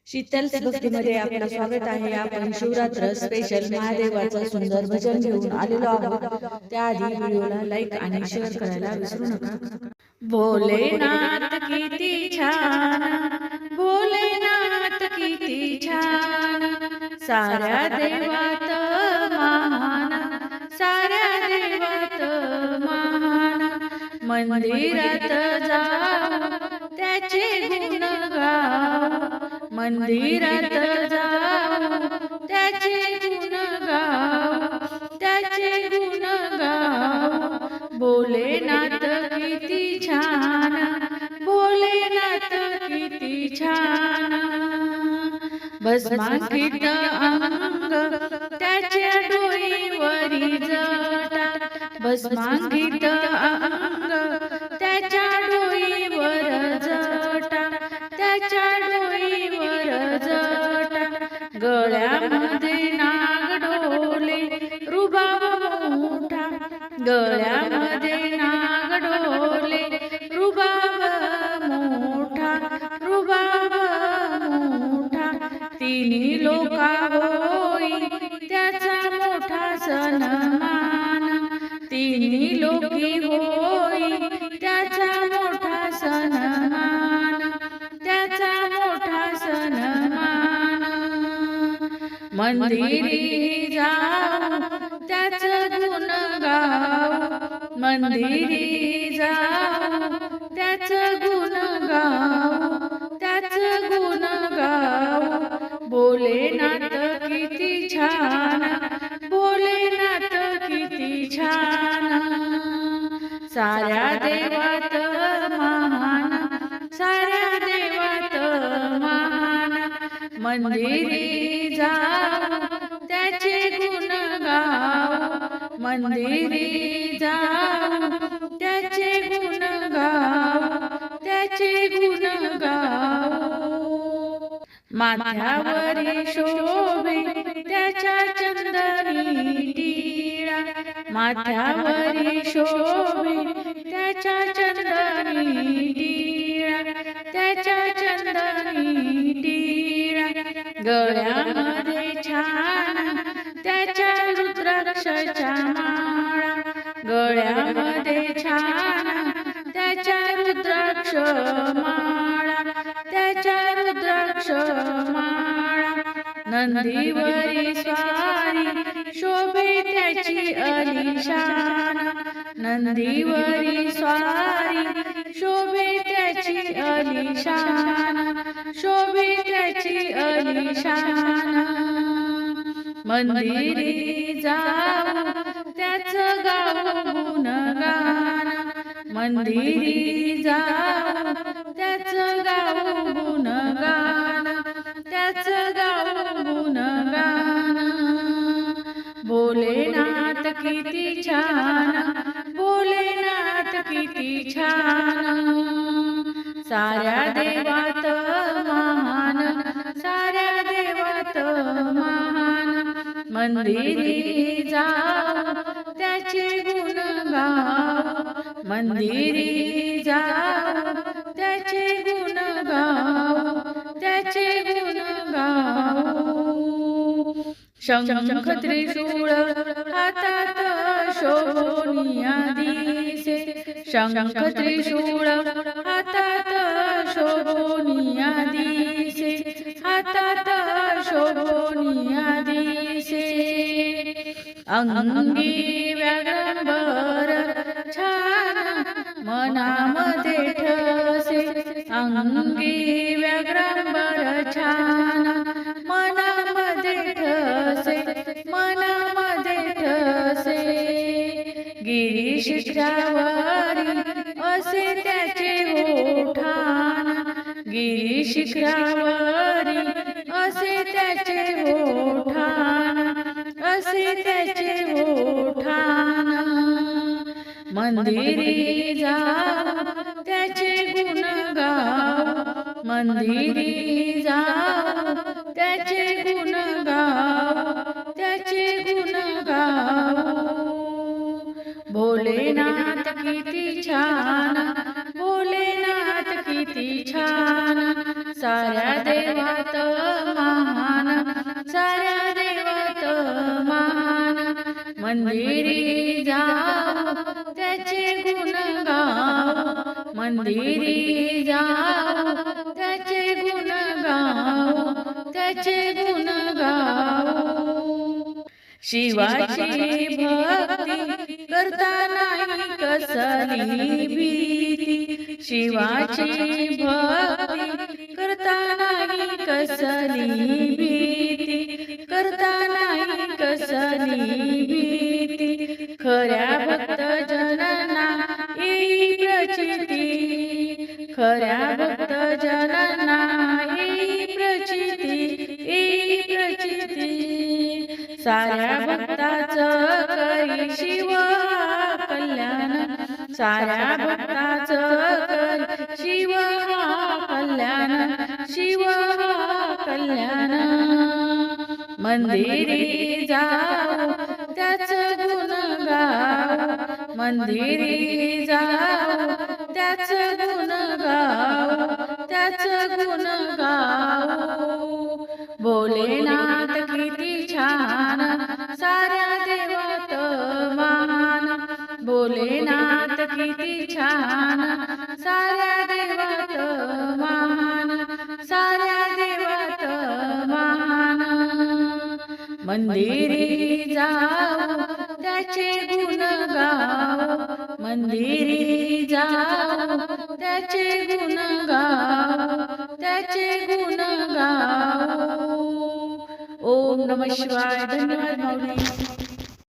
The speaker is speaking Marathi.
शीतल्स भक्तीमध्ये आपलं स्वागत आहे। आपण शिवरात्र स्पेशल महादेवाचं सुंदर भजन घेऊन आलेलो आहोत। त्याआधी व्हिडिओला लाईक आणि शेअर करायला विसरू नका। भोलेनाथ किती छान, भोलेनाथ किती छान, साऱ्या देवात महान, साऱ्या देवात महान। मंदिरात जाऊ त्याचे गुण गाऊ, मंदिरात जाऊ त्याचे गुण गाऊ, त्याचे गुण गाऊ। भोलेनाथ किती छान, भोलेनाथ किती छान। भस्मांकित अंग त्याच्या डोईवरी जटा, भस्मांकित अंग त्याच्या डोईवर जटा, त्याच्या डोईवर जटा। गळ्यामध्ये नागडोले रुबाब मोठा, गळ्यामध्ये नागडोले रुबाब मोठा, रुबाब मोठा। तिन्ही लोका होई त्याचा मोठा सन्मान, तिन्ही लोकी होई त्याचा मोठा सन्मान, त्याचा मोठा सन्मान। मंदिरी जाऊ त्याचं गुण गाऊ, मंदिरी जाऊ त्याचं गुण गाऊ, त्याचं गुण गाऊ। भोलेनाथ किती छान, भोलेनाथ किती छान। साऱ्या देवात महान, साऱ्या देवात महान। मंदिरी जाऊ त्याचे गुण गाऊ, मंदिरी जाऊ त्याचे गुण गाऊ, त्याचे गुण गाऊ। माथ्यावरी शोभे त्याच्या चंदनी टिळा, माथ्यावरी शोभे त्याच्या चंदनी टिळा, त्याच्या चंदनी टिळा। गळ्यामध्ये छान त्याच्या रुद्राक्षाच्या माळा, गळ्यामध्ये छान त्याच्या रुद्राक्ष माळा, त्याच्या रुद्राक्ष माळा। नंदीवरी स्वारी शोभे त्याची आलिशान, नंदीवरी स्वारी शोभे त्याची आलिशान, शोभे त्याची आलिशान। मंदिरी जाऊ त्याचं गाऊ गुणगान, मंदिरी जाऊ त्याचं गाऊ गुणगान, त्याचं गाऊ गुणगान। भोलेनाथ किती छान, भोलेनाथ किती छान। साऱ्या देवात महान, साऱ्या देवात महान। मंदिरी जाऊ त्याचे गुण गाऊ, मंदिरी जाऊ त्याचे गुण गाऊ, त्याचे गुण गाऊ। शंख त्रिशूळ हातात शोभोनिया दिसे, शंख त्रिशूळ हातात शोभोनिया दिसे, हातात शोभोनिया दिसे। अंगी व्यागंबर छान मनामध्ये ठसे, अंगी व्यागंबर छान मनामध्ये ठसे, मनामध्ये ठसे। गिरीशिखरावरी असे त्याचे ओठान, गिरीशिखरावरी असे त्याचे ओठान, असे त्याचे ओठान। मंदिरी जाऊ त्याचे गुण गाऊ, मंदिरी जाऊ त्याचे गुण गाऊ, त्याचे गुण गाऊ। भोलेनाथ किती छान, भोलेनाथ किती छान। साऱ्या देवा देवात महान, साऱ्या देवात महान. मंदिरी जाऊ त्याचे गुण गाऊ, मंदिरी जाऊ त्याचे गुण गाऊ, त्याचे गुण गाऊ. शिवाची भक्ती करता नाही कसली भीती, शिवाची भक्ती करता नाही कसली भीती, करता नाही कसली भीती. खऱ्या भक्त जनांना येई प्रचिती, खऱ्या भक्त जनांना येई प्रचिती, येई प्रचिती. साऱ्या भक्ताचं करी शिव हा कल्याण, साऱ्या भक्ताचं करी शिव हा कल्याण, शिव हा कल्याण. मंदिरी जाऊ त्याचं गुण गाऊ, मंदिरी जाऊ त्याचं गुण गाऊ, त्याचं गुण गाऊ. भोलेनाथ किती छान, साऱ्या देवात महान, भोलेनाथ किती छान, साऱ्या देवात महान, साऱ्या देवात महान. मंदिरी जाऊ त्याचे गुण गाऊ, मंदिरी जाऊ त्याचे गुण गाऊ, त्याचे गुण गाऊ. ओम नमः शिवाय. धन्यवाद माऊली.